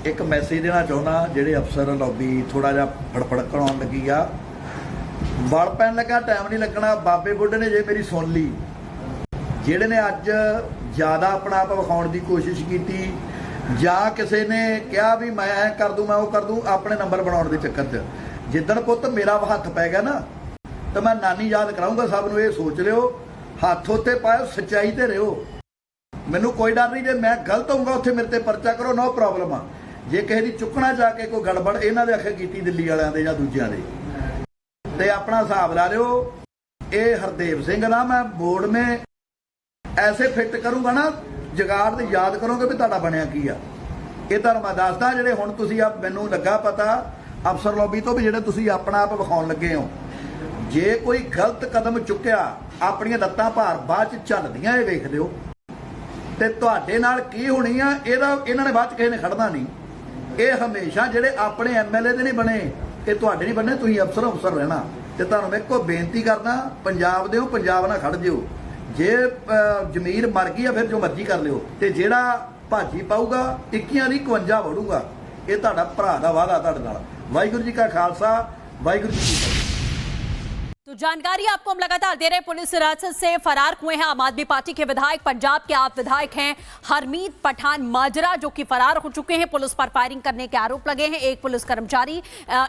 एक मैसेज देना चाहुंदा ਜਿਹੜੇ अफसर लॉबी थोड़ा जिहा फड़फड़कण आउण लगी आ वल पैन लगा टाइम नहीं लगना। बाबे बुढ़े ने जे मेरी सुन ली ਜਿਹੜੇ ने अज ज़्यादा अपना आप विखाउण की कोशिश की ਜਾਂ ਕਿਸੇ ने कहा भी मैं ऐ कर दूँ मैं वो कर दूँ अपने नंबर बनाने के चक्कर च जिदन पुत मेरा हथ पै गया ना तो मैं नानी याद कराऊंगा सब नूं। ये सोच लिओ हथ उत्ते पाओ सच्चाई ते रहो। मैनू कोई डर नहीं जे मैं गलत होऊंगा उत्थे मेरे ते परचा करो नो प्रॉब्लम आ। जे किसी दी चुकना जाके कोई गड़बड़ इन्हां दे आखे कीती दिल्ली वालियां दे जां दूजियां दे ते अपना हिसाब ला लिओ। ये हरदेव सिंह ना मैं बोर्ड में ऐसे फिट करूंगा ना जगाड़ ते याद करोगे भी तुहाडा बनिया की आ। ये तुहानूं मैं दसदा जिहड़े हुण तुसीं आ मैनूं लगा पता अफसर लॉबी तो भी जिहड़े तुसीं अपना आप विखाउण लगे हो जे कोई गलत कदम चुक्या अपणियां लत्तां भार बाद च झलदियां ये वेख लिओ ते तुहाडे नाल की होनी आ। इहदा इन्हां ने बाद च किसी ने खड़ना नहीं। ये हमेशा जिहड़े अपने MLA दे नहीं बने ये तुहाडे नहीं बने तुसीं अफसर रहना। ते तुहानूं मैं इक्को बेनती करना पंजाब दे हो पंजाब नाल खड़ जिओ। जे जमीर मर गई है फिर जो मर्जी कर लिओ ते जेड़ा भाजी पाऊगा 21 ਦੀ 51 वड़ूगा। ये तुहाडा भरा दा वादा तुहाडे नाल। वाहिगुरू जी का खालसा वाहिगुरू जी की फतेह। तो जानकारी आपको हम लगातार दे रहे हैं। पुलिस हिरासत से फरार हुए हैं आम आदमी पार्टी के विधायक, पंजाब के आप विधायक हैं हरमीत पठान माजरा जो कि फरार हो चुके हैं। पुलिस पर फायरिंग करने के आरोप लगे हैं। एक पुलिस कर्मचारी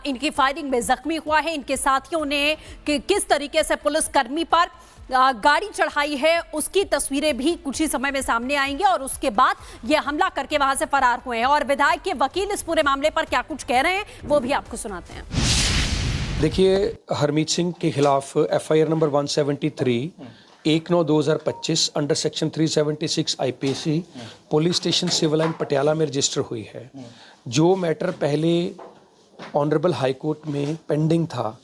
इनकी फायरिंग में जख्मी हुआ है। इनके साथियों ने किस तरीके से पुलिस कर्मी पर गाड़ी चढ़ाई है उसकी तस्वीरें भी कुछ ही समय में सामने आएंगी और उसके बाद ये हमला करके वहां से फरार हुए हैं। और विधायक के वकील इस पूरे मामले पर क्या कुछ कह रहे हैं वो भी आपको सुनाते हैं। देखिए, हरमीत सिंह के खिलाफ FIR number 173 1/9/2025 under section 376 IPC police station civil line Patiala में रजिस्टर हुई है। जो मैटर पहले ऑनरेबल हाई कोर्ट में पेंडिंग था,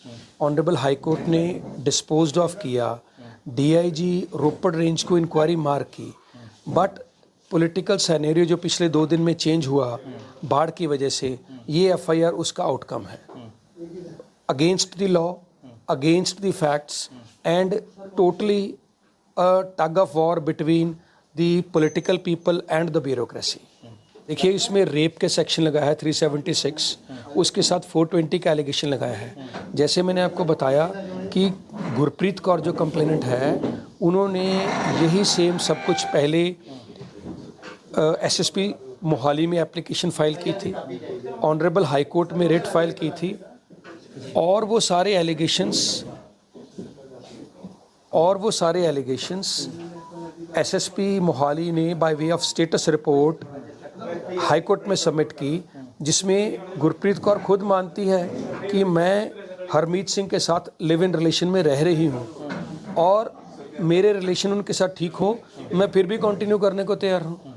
ऑनरेबल हाई कोर्ट ने डिस्पोज्ड ऑफ किया। DIG रोपड़ रेंज को इंक्वायरी मार की, बट पॉलिटिकल सैनेरियो जो पिछले 2 दिन में चेंज हुआ बाढ़ की वजह से, ये FIR उसका आउटकम है। Against the law, against the facts and totally tug of war between the political people and the bureaucracy. देखिए, इसमें रेप के सेक्शन लगाया है 376, उसके साथ 420 का एलिगेशन लगाया है। जैसे मैंने आपको बताया कि गुरप्रीत कौर जो कंप्लेनेंट है उन्होंने यही सेम सब कुछ पहले SSP मोहाली में एप्लीकेशन फाइल की थी, ऑनरेबल हाई कोर्ट में रिट फाइल की थी और वो सारे एलिगेशंस SSP मोहाली ने by way of status report high court में सबमिट की, जिसमें गुरप्रीत कौर खुद मानती है कि मैं हरमीत सिंह के साथ लिव इन रिलेशन में रह रही हूँ और मेरे रिलेशन उनके साथ ठीक हो, मैं फिर भी कंटिन्यू करने को तैयार हूँ।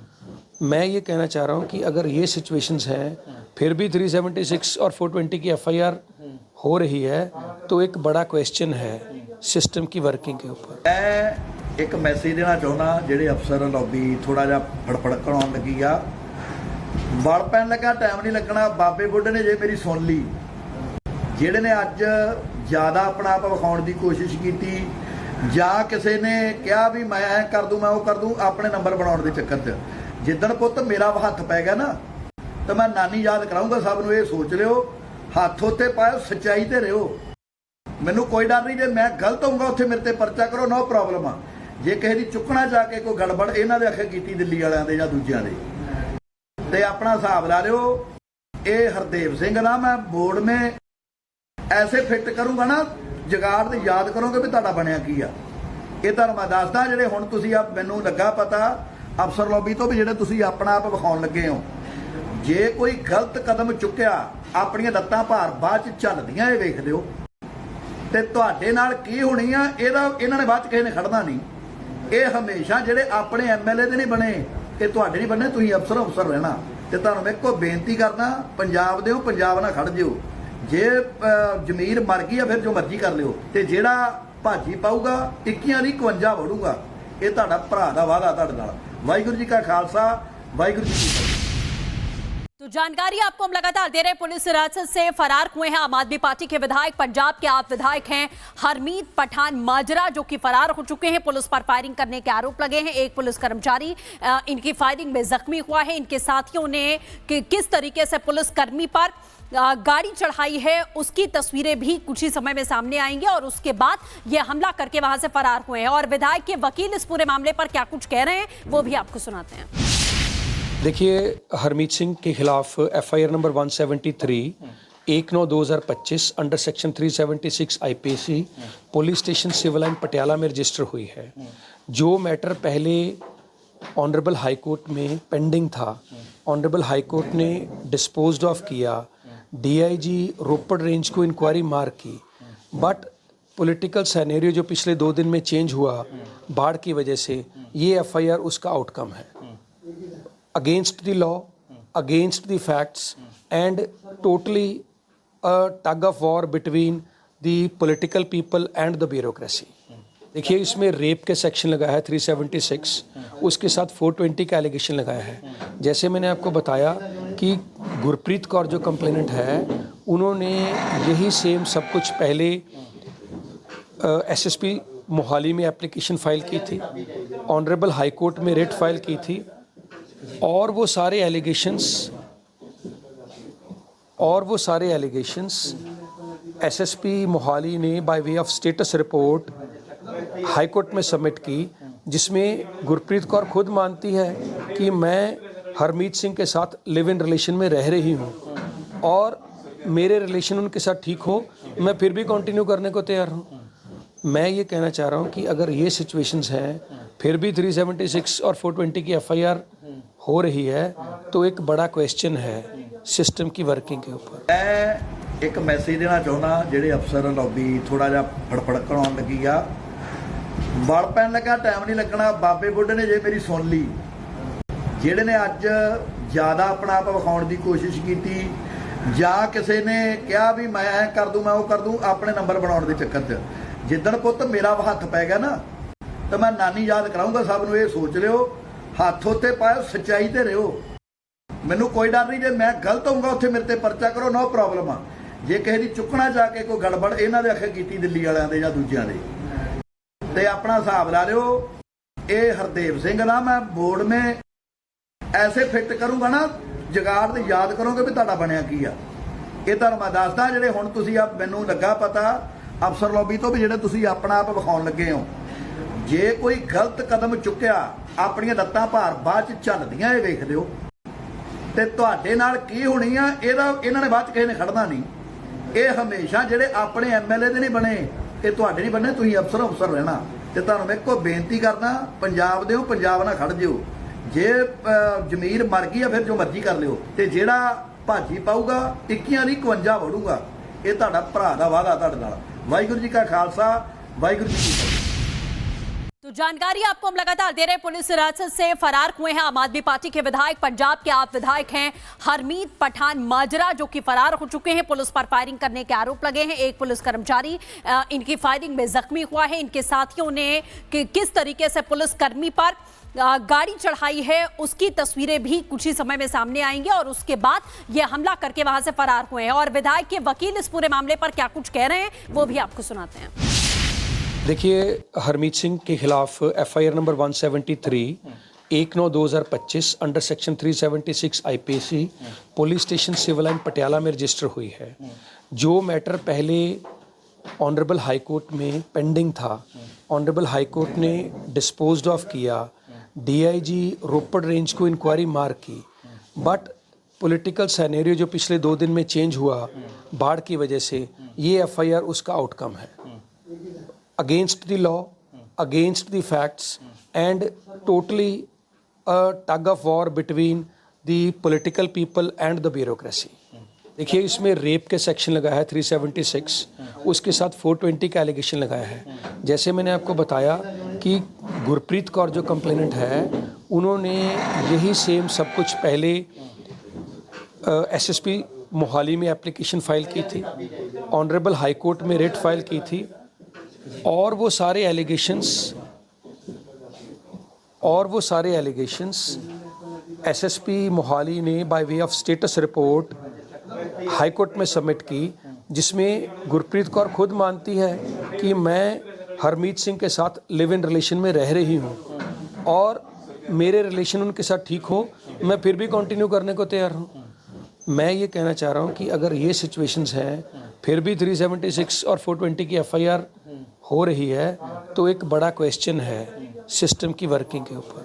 मैं ये कहना चाह रहा हूँ कि अगर ये सिचुएशंस हैं फिर भी 376 और 420 की FIR हो रही है तो एक बड़ा क्वेश्चन है सिस्टम की वर्किंग के ऊपर। मैं एक मैसेज देना चाहुंदा ਜਿਹੜੇ अफसर लॉबी थोड़ा जिहा फड़फड़कण आउण लगी आ वल पैन लगा टाइम नहीं लगना। बाबे बुढ़े ने जे मेरी सुन ली ਜਿਹੜੇ ने अज ज़्यादा अपना आप विखाउण की कोशिश की ਜਾਂ ਕਿਸੇ ने कहा भी मैं ऐ कर दूँ मैं वो कर दूँ अपने नंबर बनाने के चक्कर च जिदन पुत मेरा हथ पै गया ना तो मैं नानी याद कराऊंगा सब नूं। ये सोच लिओ हथ उत्ते पाओ सच्चाई ते रहो। मैनू कोई डर नहीं जे मैं गलत होऊंगा उत्थे मेरे ते परचा करो नो प्रॉब्लम आ। जे किसी दी चुकना जाके कोई गड़बड़ इन्हां दे आखे कीती दिल्ली वालियां दे जां दूजियां दे ते अपना हिसाब ला लिओ। ये हरदेव सिंह ना मैं बोर्ड में ऐसे फिट करूंगा ना जगाड़ ते याद करोगे भी तुहाडा बनिया की आ। ये तुहानूं मैं दसदा जिहड़े हुण तुसीं आ मैनूं लगा पता अफसर लॉबी तो भी जिहड़े तुसीं अपना आप विखाउण लगे हो जे कोई गलत कदम चुक्या अपणियां लत्तां भार बाद च झलदियां ये वेख लिओ ते तुहाडे नाल की होनी आ। इहदा इन्हां ने बाद च किसी ने खड़ना नहीं। ये हमेशा जिहड़े अपने MLA दे नहीं बने ये तुहाडे नहीं बने तुसीं अफसर रहना। ते तुहानूं मैं इक्को बेनती करना पंजाब दे हो पंजाब नाल खड़ जिओ। जे जमीर मर गई है फिर जो मर्जी कर लिओ ते जेड़ा भाजी पाऊगा 21 ਦੀ 51 वड़ूगा। ये तुहाडा भरा दा वादा तुहाडे नाल। वाहिगुरू जी का खालसा वाहिगुरू जी की फतेह। तो जानकारी आपको हम लगातार दे रहे हैं। पुलिस हिरासत से फरार हुए हैं आम आदमी पार्टी के विधायक, पंजाब के आप विधायक हैं हरमीत पठान माजरा, जो कि फरार हो चुके हैं। पुलिस पर फायरिंग करने के आरोप लगे हैं। एक पुलिस कर्मचारी इनकी फायरिंग में जख्मी हुआ है। इनके साथियों ने किस तरीके से पुलिस कर्मी पर गाड़ी चढ़ाई है, उसकी तस्वीरें भी कुछ ही समय में सामने आएंगी और उसके बाद ये हमला करके वहां से फरार हुए हैं। और विधायक के वकील इस पूरे मामले पर क्या कुछ कह रहे हैं वो भी आपको सुनाते हैं। देखिए, हरमीत सिंह के खिलाफ FIR number 173 1/9/2025 under section 376 IPC police station civil line Patiala में रजिस्टर हुई है। जो मैटर पहले ऑनरेबल हाई कोर्ट में पेंडिंग था, ऑनरेबल हाई कोर्ट ने डिस्पोज्ड ऑफ किया। डीआईजी रोपड़ रेंज को इंक्वायरी मार्क की, बट पॉलिटिकल सैनेरियो जो पिछले 2 दिन में चेंज हुआ बाढ़ की वजह से, ये एफआईआर उसका आउटकम है। Against the law, against the facts and totally a tug of war between the political people and the bureaucracy. देखिए, इसमें रेप के सेक्शन लगाया है 376, उसके साथ 420 का एलिगेशन लगाया है। जैसे मैंने आपको बताया कि गुरप्रीत कौर जो कंप्लेनेंट है, उन्होंने यही सेम सब कुछ पहले एसएसपी मोहाली में एप्लीकेशन फाइल की थी, ऑनरेबल हाई कोर्ट में रिट फाइल की थी, और वो सारे एलिगेशंस एसएसपी मोहाली ने by way of status report high court में सबमिट की, जिसमें गुरप्रीत कौर खुद मानती है कि मैं हरमीत सिंह के साथ लिव इन रिलेशन में रह रही हूँ और मेरे रिलेशन उनके साथ ठीक हो, मैं फिर भी कंटिन्यू करने को तैयार हूँ। मैं ये कहना चाह रहा हूँ कि अगर ये सिचुएशंस हैं, फिर भी 376 और 420 की एफआईआर हो रही है, तो एक बड़ा क्वेश्चन है सिस्टम की वर्किंग के ऊपर। मैं एक मैसेज देना चाਹੁੰਦਾ ਜਿਹੜੇ ਅਫਸਰ ਲੌਬੀ ਥੋੜਾ ਜਿਹਾ ਫੜਫੜਕਣ ਆਉਣ ਲੱਗੀ ਆ, ਵੜ ਪੈਣ ਲੱਗਾ ਟਾਈਮ ਨਹੀਂ ਲੱਗਣਾ। ਬਾਬੇ ਬੁੱਢੇ ਨੇ ਜੇ ਮੇਰੀ ਸੁਣ ਲਈ, ਜਿਹੜੇ ਨੇ ਅੱਜ ਜ਼ਿਆਦਾ ਆਪਣਾ ਆਪ ਵਿਖਾਉਣ ਦੀ ਕੋਸ਼ਿਸ਼ ਕੀਤੀ ਜਾਂ ਕਿਸੇ ਨੇ ਕਿਹਾ ਵੀ ਮੈਂ ਐ ਕਰ ਦੂੰ, ਮੈਂ ਉਹ ਕਰ ਦੂੰ, ਆਪਣੇ ਨੰਬਰ ਬਣਾਉਣ ਦੇ ਚੱਕਰ 'ਚ ਜਿੱਦਣ ਪੁੱਤ ਮੇਰਾ ਹੱਥ ਪੈ ਗਿਆ ਨਾ, ਤਾਂ ਮੈਂ ਨਾਨੀ ਯਾਦ ਕਰਾਉਂਗਾ ਸਭ ਨੂੰ। ਇਹ ਸੋਚ ਲਿਓ, ਹੱਥ ਉੱਤੇ ਪਾਇਓ, ਸੱਚਾਈ ਤੇ ਰਹੋ। ਮੈਨੂੰ ਕੋਈ ਡਰ ਨਹੀਂ, ਜੇ ਮੈਂ ਗਲਤ ਹੋਊਗਾ ਉੱਥੇ ਮੇਰੇ ਤੇ ਪਰਚਾ ਕਰੋ, ਨੋ ਪ੍ਰੋਬਲਮ ਆ। ਜੇ ਕਿਸੇ ਦੀ ਚੁੱਕਣਾ ਜਾ ਕੇ ਕੋਈ ਗੜਬੜ ਇਹਨਾਂ ਦੇ ਅੱਖੇ ਕੀਤੀ ਦਿੱਲੀ ਵਾਲਿਆਂ ਦੇ ਜਾਂ ਦੂਜਿਆਂ ਦੇ, ਤੇ ਆਪਣਾ ਹਿਸਾਬ ਲਾ ਲਿਓ। ਇਹ ਹਰਦੇਵ ਸਿੰਘ ਦਾ ਮੈਂ ਬੋਰਡ ਮੇ ਐਸੇ ਫਿੱਟ ਕਰੂੰਗਾ ਨਾ, ਜਗਾੜ ਤੇ ਯਾਦ ਕਰੋਗੇ ਵੀ ਤੁਹਾਡਾ ਬਣਿਆ ਕੀ ਆ। ਇਹ ਤੁਹਾਨੂੰ ਮੈਂ ਦੱਸਦਾ, ਜਿਹੜੇ ਹੁਣ ਤੁਸੀਂ ਆ ਮੈਨੂੰ ਲੱਗਾ ਪਤਾ ਅਫਸਰ ਲੌਬੀ ਤੋਂ ਵੀ ਜਿਹੜੇ ਤੁਸੀਂ ਆਪਣਾ ਆਪ ਵਿਖਾਉਣ ਲੱਗੇ ਹੋ, ਜੇ ਕੋਈ ਗਲਤ ਕਦਮ ਚੁੱਕਿਆ, ਆਪਣੀਆਂ ਲੱਤਾਂ ਭਾਰ ਬਾਅਦ ਚ ਝੱਲਦੀਆਂ, ਇਹ ਵੇਖ ਲਿਓ। ਤੇ ਤੁਹਾਡੇ ਨਾਲ ਕੀ ਹੋਣੀ ਆ, ਇਹਨਾਂ ਨੇ ਬਾਅਦ ਚ ਕਿਸੇ ਨੇ ਖੜਨਾ ਨਹੀਂ। ਇਹ ਹਮੇਸ਼ਾ ਜਿਹੜੇ ਆਪਣੇ ਐਮਐਲਏ ਦੇ ਨਹੀਂ ਬਣੇ, ਇਹ ਤੁਹਾਡੇ ਨਹੀਂ ਬਣੇ, ਤੁਸੀਂ ਅਫਸਰ ਰਹਿਣਾ। ਤੇ ਤੁਹਾਨੂੰ ਮੈਂ ਇੱਕੋ ਬੇਨਤੀ ਕਰਦਾ, ਪੰਜਾਬ ਦੇ ਹੋ, ਪੰਜਾਬ ਨਾਲ ਖੜ ਜਿਓ। ਜੇ ਜ਼ਮੀਰ ਮਰ ਗਈ ਆ, ਫਿਰ ਜੋ ਮਰਜ਼ੀ ਕਰ ਲਿਓ। ਤੇ ਜਿਹੜਾ ਭਾਜੀ ਪਾਊਗਾ 21 ਦੀ 51 ਵੜੂਗਾ। ਇਹ ਤੁਹਾਡਾ ਭਰਾ ਦਾ ਵਾਅਦਾ ਤੁਹਾਡੇ ਨਾਲ। ਵਾਹਿਗੁਰੂ ਜੀ ਕਾ ਖਾਲਸਾ, ਵਾਹਿਗੁਰੂ जी की फतेह। तो जानकारी आपको हम लगातार दे रहे हैं। पुलिस हिरासत से फरार हुए हैं आम आदमी पार्टी के विधायक, पंजाब के आप विधायक हैं हरमीत पठान माजरा, जो कि फरार हो चुके हैं। पुलिस पर फायरिंग करने के आरोप लगे हैं। एक पुलिस कर्मचारी इनकी फायरिंग में जख्मी हुआ है। इनके साथियों ने किस तरीके से पुलिस कर्मी पर गाड़ी चढ़ाई है, उसकी तस्वीरें भी कुछ ही समय में सामने आएंगी और उसके बाद ये हमला करके वहां से फरार हुए हैं। और विधायक के वकील इस पूरे मामले पर क्या कुछ कह रहे हैं वो भी आपको सुनाते हैं। देखिए, हरमीत सिंह के खिलाफ FIR number 173 1/9/2025 under section 376 IPC police station civil line Patiala में रजिस्टर हुई है। जो मैटर पहले ऑनरेबल हाई कोर्ट में पेंडिंग था, ऑनरेबल हाई कोर्ट ने डिस्पोज्ड ऑफ किया। डीआईजी रोपड़ रेंज को इंक्वायरी मार्क की, बट पॉलिटिकल सैनेरियो जो पिछले 2 दिन में चेंज हुआ बाढ़ की वजह से, ये एफआईआर उसका आउटकम है। Against the law, against the facts and totally a tug of war between the political people and the bureaucracy. देखिए, इसमें रेप के सेक्शन लगाया है 376, उसके साथ 420 का एलिगेशन लगाया है। जैसे मैंने आपको बताया कि गुरप्रीत कौर जो कंप्लेनेंट है, उन्होंने यही सेम सब कुछ पहले एसएसपी मोहाली में एप्लीकेशन फाइल की थी, ऑनरेबल हाई कोर्ट में रिट फाइल की थी, और वो सारे एलिगेशंस एसएसपी मोहाली ने by way of status report high court में सबमिट की, जिसमें गुरप्रीत कौर खुद मानती है कि मैं हरमीत सिंह के साथ लिव इन रिलेशन में रह रही हूँ और मेरे रिलेशन उनके साथ ठीक हो, मैं फिर भी कंटिन्यू करने को तैयार हूँ। मैं ये कहना चाह रहा हूँ कि अगर ये सिचुएशंस हैं, फिर भी 376 और 420 की एफआईआर हो रही है, तो एक बड़ा क्वेश्चन है सिस्टम की वर्किंग के ऊपर।